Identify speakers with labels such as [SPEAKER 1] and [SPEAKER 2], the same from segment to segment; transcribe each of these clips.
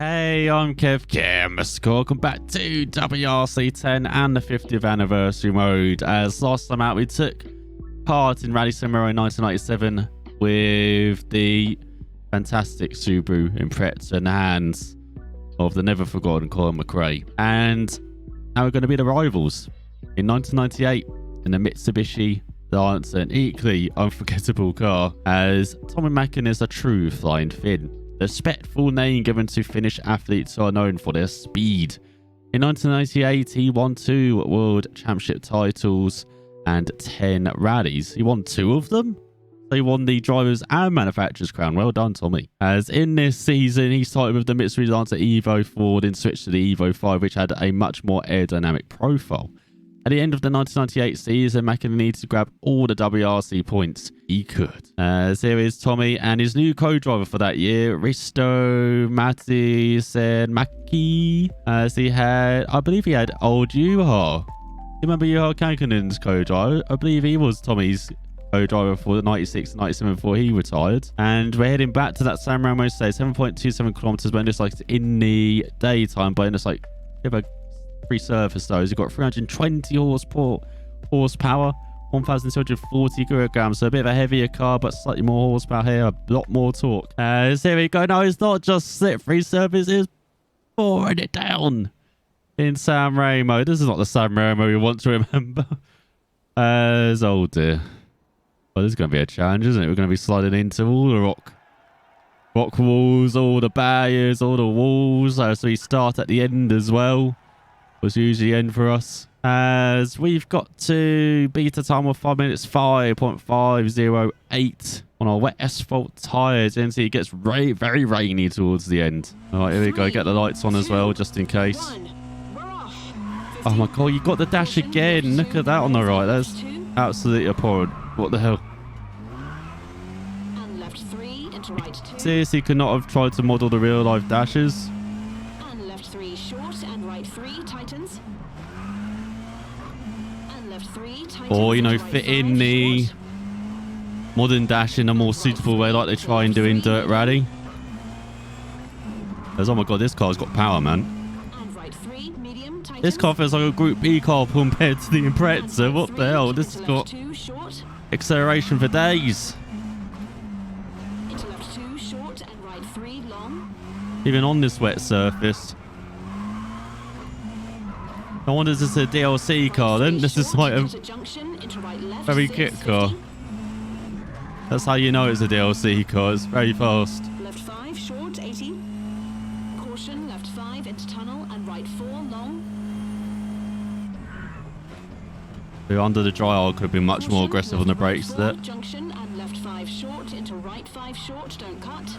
[SPEAKER 1] Hey, I'm Kev Kim. Welcome back to WRC 10 and the 50th anniversary mode. As last time out, we took part in Rally Simulator 1997 with the fantastic Subaru Impreza in the hands of the never forgotten Colin McRae. And now we're going to be the rivals in 1998 in the Mitsubishi Lancer, an equally unforgettable car, as Tommy Mackin is a true flying Finn. The respectful name given to Finnish athletes who are known for their speed. In 1998, he won 2 World Championship titles and 10 rallies. He won 2 of them. So he won the Drivers' and Manufacturers' crown. Well done, Tommy. As in this season, he started with the Mitsubishi Lancer Evo 4, then switched to the Evo 5, which had a much more aerodynamic profile. At the end of the 1998 season, Mackin needed to grab all the WRC points he could. As here is Tommy and his new co-driver for that year, Risto Matti-Maki. As he had, I believe he had old Juha. You remember Juha Kankanen's co-driver? I believe he was Tommy's co-driver for the 96 97 before he retired. And we're heading back to that San Ramo stage, 7.27 kilometers, but it's like in the daytime, but it's like free surface though. You've got 320 horsepower, 1,240 kilograms, so a bit of a heavier car, but slightly more horsepower here, a lot more torque. So here we go. No, it's not just slip-free surface, it's pouring it down in San Ramo. This is not the San Ramo we want to remember. Oh dear. Well, this is going to be a challenge, isn't it? We're going to be sliding into all the rock walls, all the barriers, all the walls. So we start at the end as well. Was usually end for us, as we've got to beat a time of 5 minutes 5.508 on our wet asphalt tires. And see, it gets very rainy towards the end. All right, here we go. Get the lights on as well, just in case. Oh my god, you got the dash again. Look at that on the right. That's absolutely abhorrent. What the hell? Seriously, could not have tried to model the real life dashes. Or, you know, fit in the modern dash in a more suitable way like they try and do in Dirt Rally. Oh my god, this car's got power, man. This car feels like a Group B car compared to the Impreza. What the hell? This has got acceleration for days. Even on this wet surface. No wonder this is a DLC car then. This is like a very quick car. That's how you know it's a DLC car. It's very fast.
[SPEAKER 2] Left 5 short 80. Caution, left 5 into tunnel and right 4 long.
[SPEAKER 1] So under the dry aisle could have been much more aggressive on the brakes there.
[SPEAKER 2] Junction and left 5 short into right 5 short, don't cut.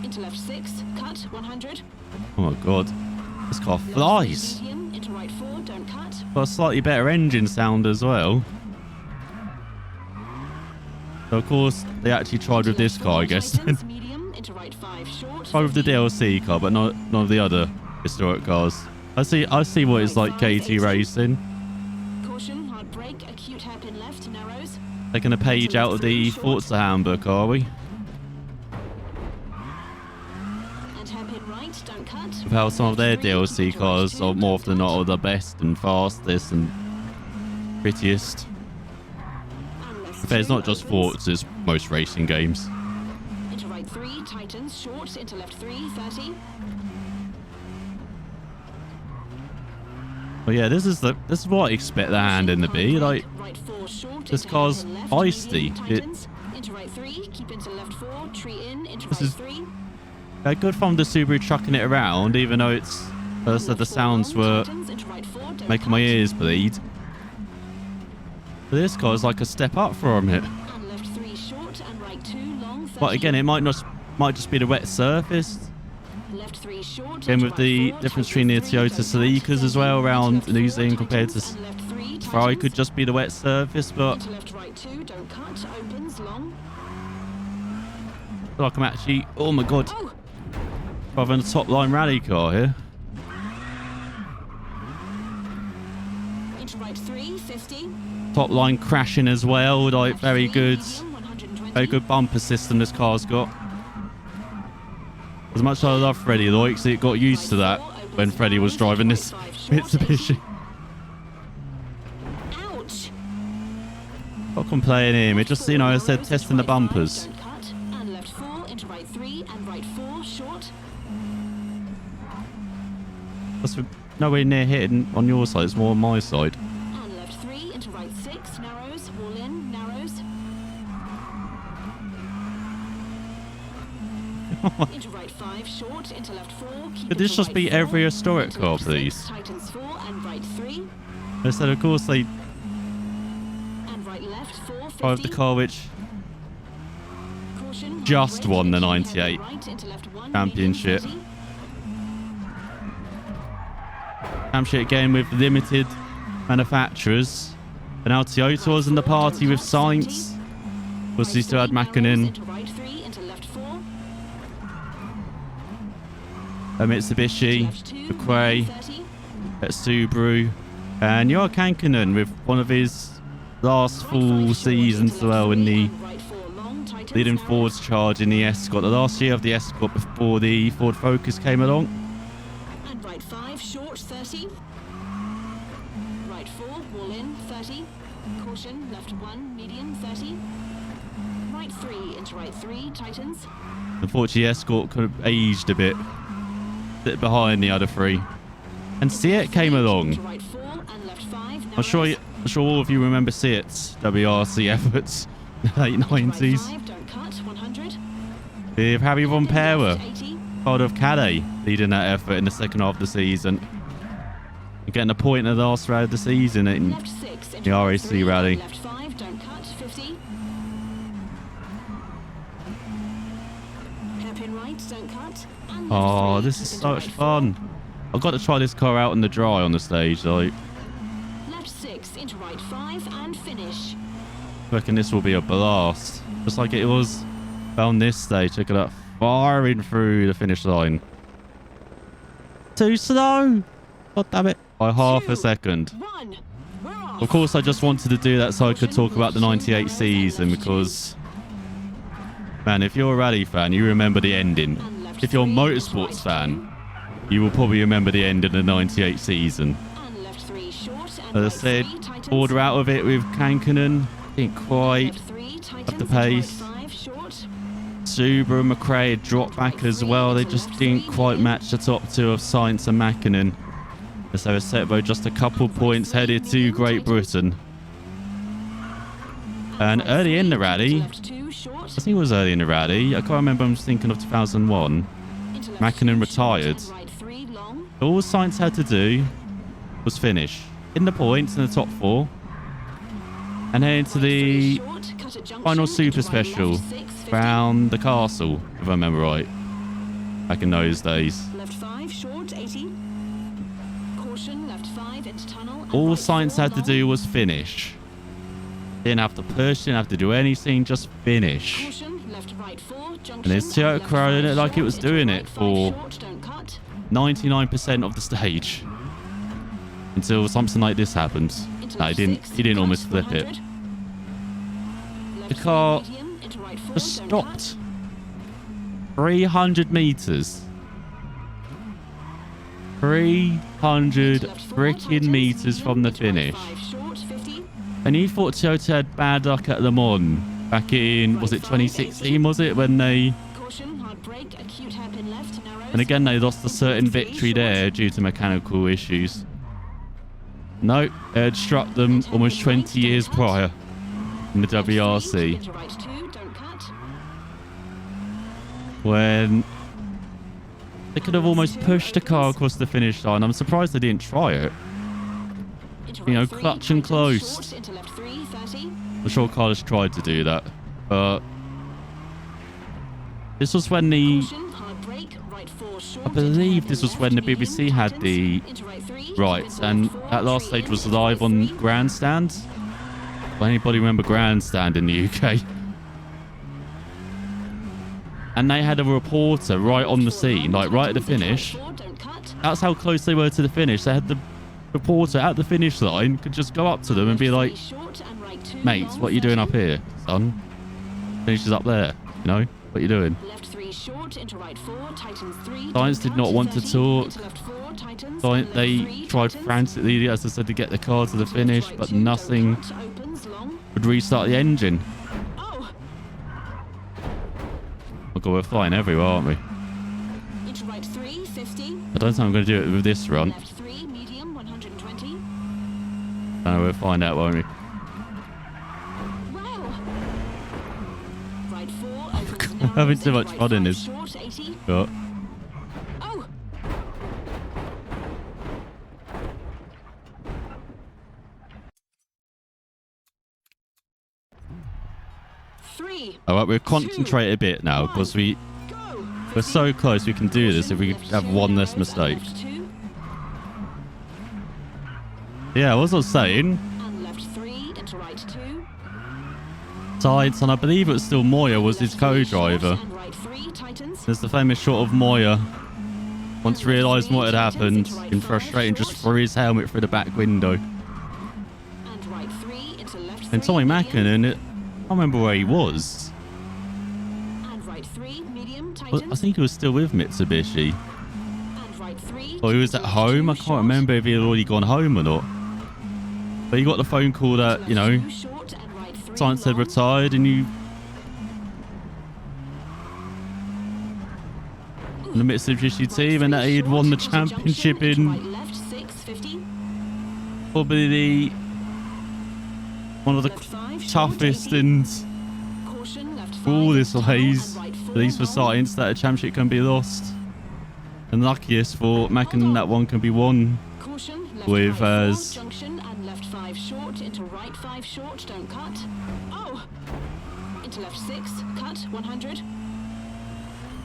[SPEAKER 2] Into left 6, cut 100.
[SPEAKER 1] Oh my god. This car flies.
[SPEAKER 2] Into right 4, don't cut.
[SPEAKER 1] Got a slightly better engine sound as well. So of course they actually tried with this car, I guess. Tried with the DLC car, but none of the other historic cars. I see what it's like KT racing.
[SPEAKER 2] Caution, hard brake, acute hairpin left, narrows.
[SPEAKER 1] Taking a page out of the Forza handbook, are we? Of how some of their DLC cars are more often than not are the best and fastest and prettiest. But it's not just Forza, it's most racing games.
[SPEAKER 2] Into right 3, tightens, short, into left 3, 30.
[SPEAKER 1] But yeah, this is what I expect the handling to be. Like, this car's feisty.
[SPEAKER 2] Into right 3, keep into left 4, tree in, into
[SPEAKER 1] right
[SPEAKER 2] 3.
[SPEAKER 1] Good fun the Subaru trucking it around, even though it's first that the sounds were making my ears bleed. But this car is like a step up from it. But again, it might just be the wet surface. Again, with the difference between the Toyota Celicas as well around New Zealand compared to Ferrari, could just be the wet surface, but I feel like I'm actually, oh my god, driving a top line rally car here. Top line crashing as well, like very good bumper system this car's got. As much as I love Freddie, the Oixie got used to that when Freddie was driving this Mitsubishi.
[SPEAKER 2] Ouch.
[SPEAKER 1] Not complaining him. It just, you know, I said testing the bumpers.
[SPEAKER 2] Don't cut. And left 4 into right 3 and right 4 short.
[SPEAKER 1] That's nowhere near hitting on your side. It's more on my side.
[SPEAKER 2] And left 3 into right 6 narrows. Wall in narrows. Into right 5 short. Into left 4.
[SPEAKER 1] Could this just be every historic car, please?
[SPEAKER 2] Tightens 4 and right 3.
[SPEAKER 1] Instead, of course, they
[SPEAKER 2] And right left 4.
[SPEAKER 1] drive the car which
[SPEAKER 2] Caution,
[SPEAKER 1] just
[SPEAKER 2] brake,
[SPEAKER 1] won the
[SPEAKER 2] heavy
[SPEAKER 1] 98
[SPEAKER 2] right into left 1,
[SPEAKER 1] championship.
[SPEAKER 2] medium 30.
[SPEAKER 1] championship game with limited manufacturers. And now Toyota was in the party with Sainz. Was he still had Mäkinen,
[SPEAKER 2] Into right 3 into left 4.
[SPEAKER 1] a Mitsubishi,
[SPEAKER 2] Left 2,
[SPEAKER 1] a Quay,
[SPEAKER 2] 30.
[SPEAKER 1] at Subaru, and Jarkko Kankkunen with one of his last full seasons as well in the leading Ford's charge in the Escort. The last year of the Escort before the Ford Focus came along.
[SPEAKER 2] And right 5 short 30. Right 4 wall in 30. Caution left 1 medium 30. Right 3 into right 3 tightens.
[SPEAKER 1] Unfortunately, Escort could have aged a bit behind the other three. And Seat came along.
[SPEAKER 2] To right 4 and left 5.
[SPEAKER 1] I'm sure all of you remember Seat's WRC efforts in the late 90s.
[SPEAKER 2] Don't cut 100.
[SPEAKER 1] With Harry Von Pera,
[SPEAKER 2] 80.
[SPEAKER 1] part of Caddy, leading that effort in the second half of the season. And getting a point in the last round of the season in
[SPEAKER 2] Left 6
[SPEAKER 1] the
[SPEAKER 2] into right
[SPEAKER 1] RAC
[SPEAKER 2] 3,
[SPEAKER 1] rally.
[SPEAKER 2] Left 5 don't cut 50. Hairpin right don't cut. And left
[SPEAKER 1] Oh,
[SPEAKER 2] 3
[SPEAKER 1] this is
[SPEAKER 2] into
[SPEAKER 1] such
[SPEAKER 2] right 4.
[SPEAKER 1] fun. I've got to try this car out in the dry on the stage. Like,
[SPEAKER 2] Left 6 into right 5 and finish.
[SPEAKER 1] I reckon this will be a blast. Just like it was on this stage. Look at that, firing through the finish line. Too slow. God damn it. By half a second.
[SPEAKER 2] 1. We're off.
[SPEAKER 1] Of course, I just wanted to do that so I could talk about the 98 season because, man, if you're a rally fan, you remember the ending. If you're a motorsports fan, you will probably remember the end of the 98 season.
[SPEAKER 2] And left 3 short and
[SPEAKER 1] As I
[SPEAKER 2] right
[SPEAKER 1] said,
[SPEAKER 2] 3 tightens.
[SPEAKER 1] order out of it with Kankkunen. Didn't quite.
[SPEAKER 2] Left 3 tightens
[SPEAKER 1] the
[SPEAKER 2] into
[SPEAKER 1] pace.
[SPEAKER 2] Right 5 short.
[SPEAKER 1] Subaru and McRae had dropped back as well. They just didn't quite match the top two of Sainz and Mäkinen. So Setbo just a couple points headed to Great Britain. And early in the rally,
[SPEAKER 2] Left 2 short.
[SPEAKER 1] I think it was early in the rally, I can't remember, I'm just thinking of 2001.
[SPEAKER 2] Into left
[SPEAKER 1] Mäkinen
[SPEAKER 2] 2 short
[SPEAKER 1] retired.
[SPEAKER 2] and right 3 long.
[SPEAKER 1] All Sainz had to do was finish in the points in the top 4 and head into
[SPEAKER 2] Right 3
[SPEAKER 1] the
[SPEAKER 2] short, cut at junction,
[SPEAKER 1] final
[SPEAKER 2] into
[SPEAKER 1] super
[SPEAKER 2] right
[SPEAKER 1] special
[SPEAKER 2] left 6, 50.
[SPEAKER 1] round the castle, if I remember right, back in those days.
[SPEAKER 2] Left 5 short 80. Caution left 5 into tunnel. and
[SPEAKER 1] All
[SPEAKER 2] right
[SPEAKER 1] Sainz
[SPEAKER 2] 4
[SPEAKER 1] had to
[SPEAKER 2] long.
[SPEAKER 1] do was finish. Didn't have to push, didn't have to do anything, just finish.
[SPEAKER 2] Caution left right 4 junction.
[SPEAKER 1] And it's Toyota
[SPEAKER 2] left
[SPEAKER 1] Corolla,
[SPEAKER 2] 5
[SPEAKER 1] it looked like it
[SPEAKER 2] short
[SPEAKER 1] was
[SPEAKER 2] into
[SPEAKER 1] doing
[SPEAKER 2] right
[SPEAKER 1] it
[SPEAKER 2] 5
[SPEAKER 1] for
[SPEAKER 2] short, don't cut.
[SPEAKER 1] 99% of the stage until something like this happened.
[SPEAKER 2] Into
[SPEAKER 1] No, he
[SPEAKER 2] left
[SPEAKER 1] didn't.
[SPEAKER 2] 6,
[SPEAKER 1] He didn't
[SPEAKER 2] cut
[SPEAKER 1] almost flip it.
[SPEAKER 2] 100.
[SPEAKER 1] The
[SPEAKER 2] Left
[SPEAKER 1] car
[SPEAKER 2] 3 medium, into right 4,
[SPEAKER 1] just
[SPEAKER 2] don't cut.
[SPEAKER 1] stopped. 300 meters. 300 freaking meters from the finish. And you thought Toyota had bad luck at Le Mans back in, was it 2016, was it, when they... And again, they lost a certain victory there due to mechanical issues. No, it had struck them almost 20 years prior in the WRC. When they could have almost pushed the car across the finish line. I'm surprised they didn't try it. You know, clutch and close. I'm sure Carlos tried to do that, but this was when the... I believe this was when the BBC had the rights, and that last stage was live on Grandstand. Does anybody remember Grandstand in the UK? And they had a reporter right on the scene, like right at the finish. That's how close they were to the finish. They had the reporter at the finish line, could just go up to them and be like, "Mate, what are you doing up here, son? Finish is up there," you know? What are you doing?
[SPEAKER 2] Left 3 short into right 4, tightens 3.
[SPEAKER 1] Science
[SPEAKER 2] don't
[SPEAKER 1] did not
[SPEAKER 2] cut,
[SPEAKER 1] want to
[SPEAKER 2] 30,
[SPEAKER 1] talk.
[SPEAKER 2] into left 4, tightens,
[SPEAKER 1] Science,
[SPEAKER 2] and
[SPEAKER 1] they
[SPEAKER 2] left 3,
[SPEAKER 1] tried
[SPEAKER 2] tightens,
[SPEAKER 1] frantically, as I said, to get the car to the
[SPEAKER 2] into left
[SPEAKER 1] finish,
[SPEAKER 2] right
[SPEAKER 1] but
[SPEAKER 2] 2, don't
[SPEAKER 1] nothing
[SPEAKER 2] cut, opens, long.
[SPEAKER 1] would restart the engine.
[SPEAKER 2] Oh,
[SPEAKER 1] Oh god, we're flying everywhere, aren't we?
[SPEAKER 2] into right 3, 50.
[SPEAKER 1] I don't think I'm going to do it with this run.
[SPEAKER 2] Left 3, medium, 120.
[SPEAKER 1] I know we'll find out, won't we?
[SPEAKER 2] Wow. Right 4, opens narrows,
[SPEAKER 1] having too
[SPEAKER 2] into
[SPEAKER 1] much
[SPEAKER 2] right
[SPEAKER 1] fun in
[SPEAKER 2] 5
[SPEAKER 1] this.
[SPEAKER 2] short, 80.
[SPEAKER 1] But
[SPEAKER 2] Oh. Three.
[SPEAKER 1] all right, we'll concentrate a bit now because we're so close. We can do this if we could have one less mistake. Yeah, what was I saying?
[SPEAKER 2] And left 3 into right 2.
[SPEAKER 1] Sides, and I believe it was still Moya was his co-driver.
[SPEAKER 2] And right 3 tightens.
[SPEAKER 1] There's the famous shot of Moya. Once realised what had happened, in frustration, just threw his helmet through the back window.
[SPEAKER 2] And right 3 into left 3.
[SPEAKER 1] And Tommy
[SPEAKER 2] medium.
[SPEAKER 1] Mäkinen, I can't remember where he was.
[SPEAKER 2] And right 3 medium
[SPEAKER 1] But
[SPEAKER 2] tightens.
[SPEAKER 1] I think he was still with Mitsubishi.
[SPEAKER 2] And right 3.
[SPEAKER 1] Or he was at home. I can't remember if he had already gone home or not. But he got the phone call that, you know, Science had retired and you... in the Mitsubishi team, and that he had won the championship in probably the one of the toughest and coolest ways, at least for Science, that a championship can be lost. And luckiest for Mäkinen, that one can be won with as
[SPEAKER 2] and left 5 short into right 5 short, don't cut. Oh, into left 6, cut 100.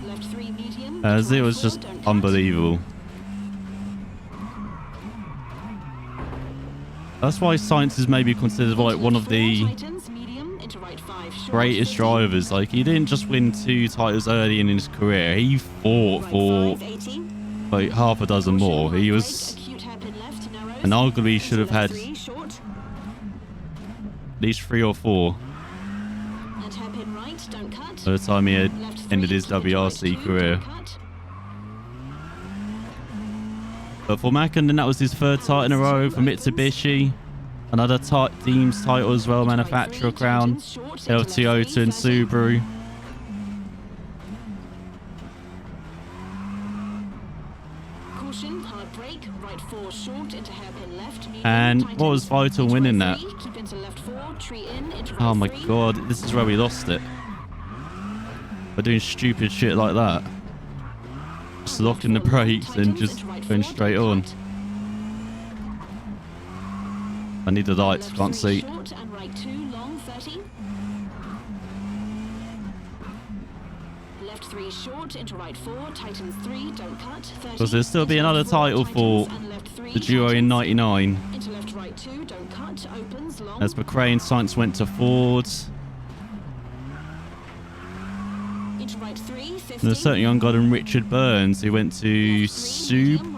[SPEAKER 2] Left 3 medium.
[SPEAKER 1] as it
[SPEAKER 2] right
[SPEAKER 1] was
[SPEAKER 2] 4,
[SPEAKER 1] just
[SPEAKER 2] don't cut.
[SPEAKER 1] unbelievable. That's why Science is maybe considered like one of the
[SPEAKER 2] Tightens, medium, into right 5 short,
[SPEAKER 1] greatest
[SPEAKER 2] 50.
[SPEAKER 1] drivers. Like, he didn't just win 2 titles early in his career. He fought
[SPEAKER 2] Right
[SPEAKER 1] for
[SPEAKER 2] 5, 80.
[SPEAKER 1] like half a dozen more. He
[SPEAKER 2] Break,
[SPEAKER 1] was,
[SPEAKER 2] acute hairpin left, narrows.
[SPEAKER 1] and arguably should have had
[SPEAKER 2] Left 3 short,
[SPEAKER 1] at least 3 or 4
[SPEAKER 2] and hairpin right, don't cut.
[SPEAKER 1] by the time he had
[SPEAKER 2] Left 3,
[SPEAKER 1] ended his
[SPEAKER 2] keep into right
[SPEAKER 1] WRC
[SPEAKER 2] 2,
[SPEAKER 1] career.
[SPEAKER 2] don't cut.
[SPEAKER 1] But for Mäkinen, that was his 3rd title in a row. For Mitsubishi, another team's title as well, manufacturer crown. Toyota and Subaru.
[SPEAKER 2] Caution, hard brake, right 4 short into hairpin left. Medium,
[SPEAKER 1] And
[SPEAKER 2] tightens.
[SPEAKER 1] what was vital
[SPEAKER 2] Into
[SPEAKER 1] winning
[SPEAKER 2] right
[SPEAKER 1] that?
[SPEAKER 2] 3, keep into left 4, tree in, into right
[SPEAKER 1] Oh my
[SPEAKER 2] 3.
[SPEAKER 1] god, this is where we lost it. By doing stupid shit like that. Just locking the brakes and just going straight on. I need the lights,
[SPEAKER 2] Left
[SPEAKER 1] can't
[SPEAKER 2] 3
[SPEAKER 1] see.
[SPEAKER 2] short and right 2 long, 30. Left 3 short into right 4, tightens 3, don't cut. 30.
[SPEAKER 1] Because there'll still be
[SPEAKER 2] Into
[SPEAKER 1] another
[SPEAKER 2] left 4,
[SPEAKER 1] title for
[SPEAKER 2] tightens, and left 3,
[SPEAKER 1] the duo in
[SPEAKER 2] tightens.
[SPEAKER 1] 99.
[SPEAKER 2] Into left right 2, don't cut, opens long.
[SPEAKER 1] As McRae and Science went to Ford.
[SPEAKER 2] Into right 3, 50.
[SPEAKER 1] And there's a certain young guy named Richard Burns who went to I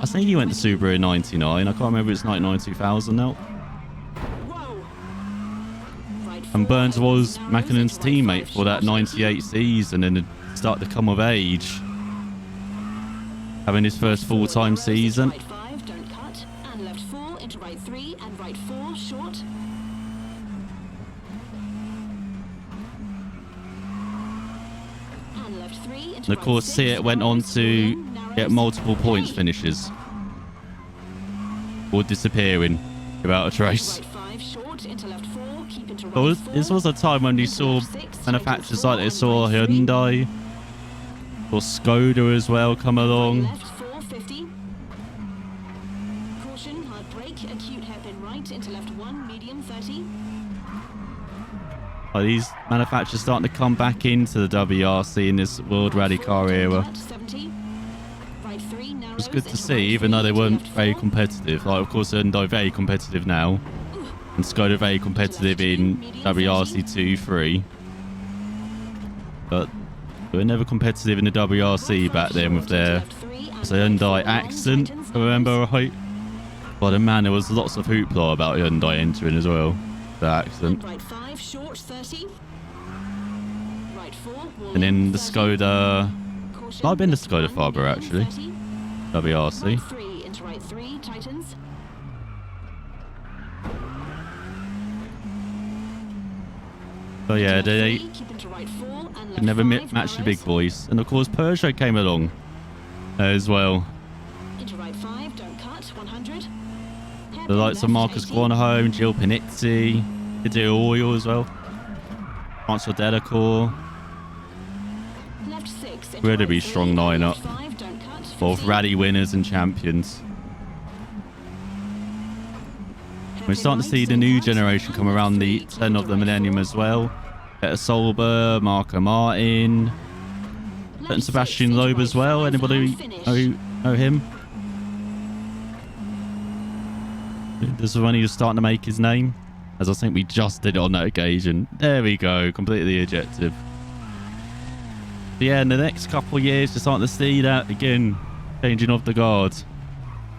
[SPEAKER 1] think he went to Subaru in 99. I can't remember if it's 99, 2000 now.
[SPEAKER 2] Whoa. Right
[SPEAKER 1] And
[SPEAKER 2] 4,
[SPEAKER 1] Burns was
[SPEAKER 2] opens narrows,
[SPEAKER 1] Mäkinen's
[SPEAKER 2] into right
[SPEAKER 1] teammate
[SPEAKER 2] 5
[SPEAKER 1] for that
[SPEAKER 2] short,
[SPEAKER 1] 98 season and had started to come of age. Having his first full-time
[SPEAKER 2] narrows, into
[SPEAKER 1] season.
[SPEAKER 2] Right 5, don't cut, and left 4 into right 3 and right 4 short. And left 3 into
[SPEAKER 1] And of
[SPEAKER 2] right
[SPEAKER 1] course,
[SPEAKER 2] 6,
[SPEAKER 1] Seat went on
[SPEAKER 2] narrows,
[SPEAKER 1] to
[SPEAKER 2] narrows.
[SPEAKER 1] get multiple points
[SPEAKER 2] Hey.
[SPEAKER 1] finishes. Or disappearing without a trace.
[SPEAKER 2] Right 5 short into left 4, keep into right
[SPEAKER 1] But
[SPEAKER 2] 4.
[SPEAKER 1] this was a time when you
[SPEAKER 2] into
[SPEAKER 1] saw
[SPEAKER 2] left 6,
[SPEAKER 1] manufacturers
[SPEAKER 2] tightens
[SPEAKER 1] like
[SPEAKER 2] 4
[SPEAKER 1] this,
[SPEAKER 2] and
[SPEAKER 1] saw
[SPEAKER 2] right 3.
[SPEAKER 1] Hyundai or Skoda as well come along.
[SPEAKER 2] Left 450. Caution, hard brake, acute hairpin right into left 1, medium 30.
[SPEAKER 1] Like, these manufacturers starting to come back into the WRC in this World Rally Car era.
[SPEAKER 2] Cut, 70. Right 3, narrows,
[SPEAKER 1] It was good to
[SPEAKER 2] into
[SPEAKER 1] see,
[SPEAKER 2] right
[SPEAKER 1] even
[SPEAKER 2] 3,
[SPEAKER 1] though they
[SPEAKER 2] into
[SPEAKER 1] weren't
[SPEAKER 2] left
[SPEAKER 1] very
[SPEAKER 2] 4.
[SPEAKER 1] competitive. Like, of course, Hyundai very competitive now, and Skoda very competitive in WRC 2, 3. But they were never competitive in the WRC back then with their Hyundai accent, if I remember right. But man, there was lots of hoopla about Hyundai entering as well. The accent.
[SPEAKER 2] Right 5 short 30. Right Right 4, wall
[SPEAKER 1] And
[SPEAKER 2] in,
[SPEAKER 1] then the
[SPEAKER 2] 30.
[SPEAKER 1] Skoda,
[SPEAKER 2] Caution,
[SPEAKER 1] might have been the
[SPEAKER 2] left
[SPEAKER 1] Skoda
[SPEAKER 2] 1,
[SPEAKER 1] Faber
[SPEAKER 2] medium,
[SPEAKER 1] actually,
[SPEAKER 2] 30.
[SPEAKER 1] WRC.
[SPEAKER 2] Right 3 into right 3, tightens.
[SPEAKER 1] So yeah,
[SPEAKER 2] Left
[SPEAKER 1] they
[SPEAKER 2] 3, keep into right 4, and
[SPEAKER 1] could
[SPEAKER 2] left
[SPEAKER 1] never
[SPEAKER 2] 5,
[SPEAKER 1] match the
[SPEAKER 2] narrows.
[SPEAKER 1] big boys. And of course, Peugeot came along as well.
[SPEAKER 2] Into right 5, don't cut, 100.
[SPEAKER 1] The
[SPEAKER 2] Hairpin
[SPEAKER 1] likes of
[SPEAKER 2] left,
[SPEAKER 1] Marcus
[SPEAKER 2] 80.
[SPEAKER 1] Guanahome, Gil Panizzi, Hideo Oil as well. Francois Delacour.
[SPEAKER 2] Left 6, into
[SPEAKER 1] Incredibly
[SPEAKER 2] right 3,
[SPEAKER 1] strong
[SPEAKER 2] and
[SPEAKER 1] lineup
[SPEAKER 2] left 5, don't cut,
[SPEAKER 1] of
[SPEAKER 2] 50.
[SPEAKER 1] rally winners and champions. We're starting to see the new generation come around the turn of the millennium as well. Peter Solberg, Marco Martin, and Sebastian Loeb as well. Anybody know him? This is when he was starting to make his name, as I think we just did on that occasion. There we go, completely objective. But yeah, in the next couple of years, you're starting to see that again, changing of the guard.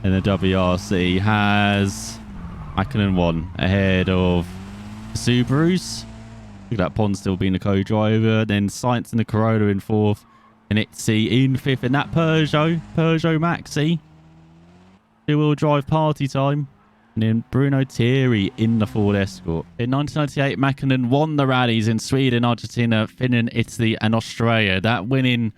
[SPEAKER 1] And the WRC has Mackinnon 1 ahead of Subarus. Look at that Pond still being the co-driver. Then Science and the Corolla in 4th. And Itzy in 5th. And that Peugeot Maxi. Two-wheel drive party time. And then Bruno Thierry in the Ford Escort. In 1998, Mackinnon won the rallies in Sweden, Argentina, Finland, Italy and Australia. That winning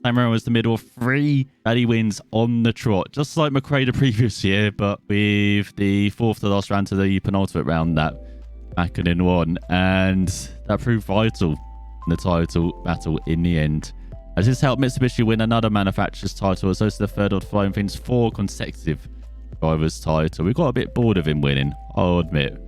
[SPEAKER 1] time around was the middle of 3 rally wins on the trot. Just like McRae the previous year, but with the 4th to last round to the penultimate round that Mackinnon won. And that proved vital in the title battle in the end. As this helped Mitsubishi win another manufacturer's title, as also the third of Flying Finn's 4 consecutive drivers' title. We got a bit bored of him winning, I'll admit,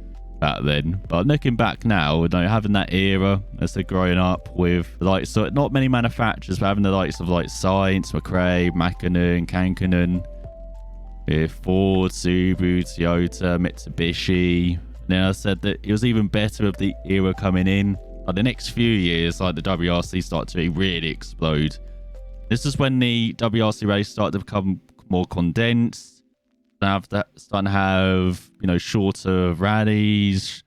[SPEAKER 1] back then. But looking back now, having that era as they're growing up with the likes of not many manufacturers, but having the likes of like Science, McRae, Mackinnon, Kankkunen, with Ford, Subaru, Toyota, Mitsubishi. And then I said that it was even better with the era coming in. Like the next few years, like the WRC started to really explode. This is when the WRC race started to become more condensed. Starting to have, shorter rallies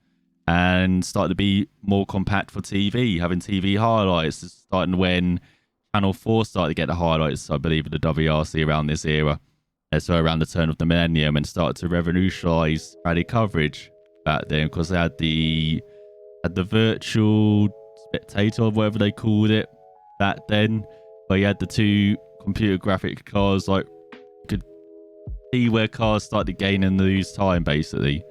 [SPEAKER 1] and starting to be more compact for TV, having TV highlights. It's starting when Channel 4 started to get the highlights, I believe, of the WRC around this era. And so around the turn of the millennium, and started to revolutionise rally coverage back then, because they had the virtual spectator, whatever they called it back then, where you had the 2 computer graphic cars, like you could see where cars started to gain and lose time, basically.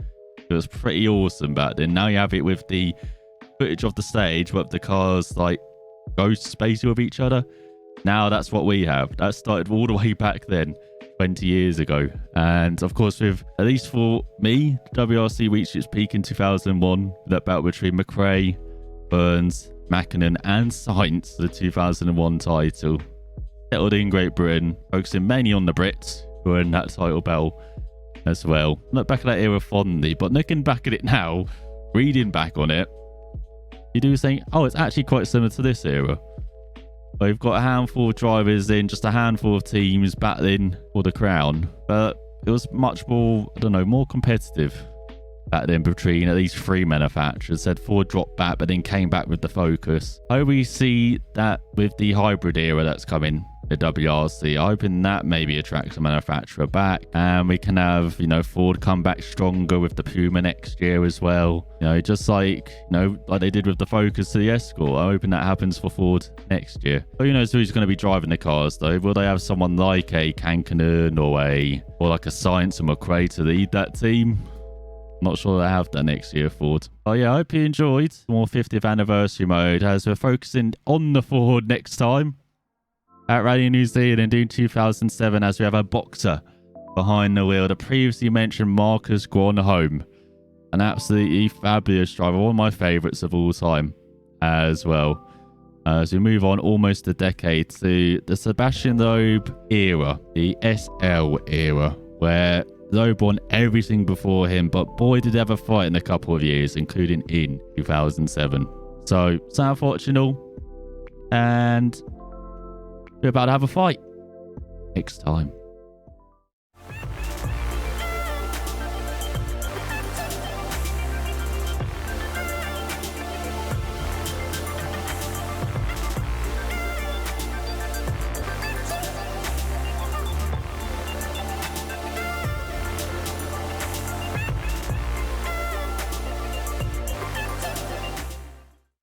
[SPEAKER 1] It was pretty awesome back then. Now you have it with the footage of the stage, where the cars like go spacey with each other. Now that's what we have. That started all the way back then, 20 years ago. And of course, with at least for me, WRC reached its peak in 2001 with that battle between McRae, Burns, Mackinnon and Sainz for the 2001 title. Settled in Great Britain, focusing mainly on the Brits who were in that title battle as well. Look back at that era fondly, but looking back at it now, reading back on it, you do think, oh, it's actually quite similar to this era. We've got a handful of drivers in, just a handful of teams battling for the crown. But it was much more, more competitive back then between at least 3 manufacturers. Said Ford dropped back, but then came back with the Focus. I hope we see that with the hybrid era that's coming, the WRC. I'm hoping that maybe attracts a manufacturer back, and we can have, Ford come back stronger with the Puma next year as well. Just like, like they did with the Focus to the Escort. I'm hoping that happens for Ford next year. But who knows who's going to be driving the cars though? Will they have someone like a Kankkunen or like a Science and McRae to lead that team? Not sure they have that next year, Ford. Oh yeah, I hope you enjoyed more 50th anniversary mode, as we're focusing on the Ford next time at Rally New Zealand in 2007, as we have a boxer behind the wheel, the previously mentioned Marcus Guanahome. An absolutely fabulous driver, one of my favourites of all time as well. As we move on almost a decade to the Sebastian Loeb era, the SL era, where Loeb won everything before him, but boy did he ever fight in a couple of years, including in 2007. So, it's unfortunate, and we're about to have a fight next time.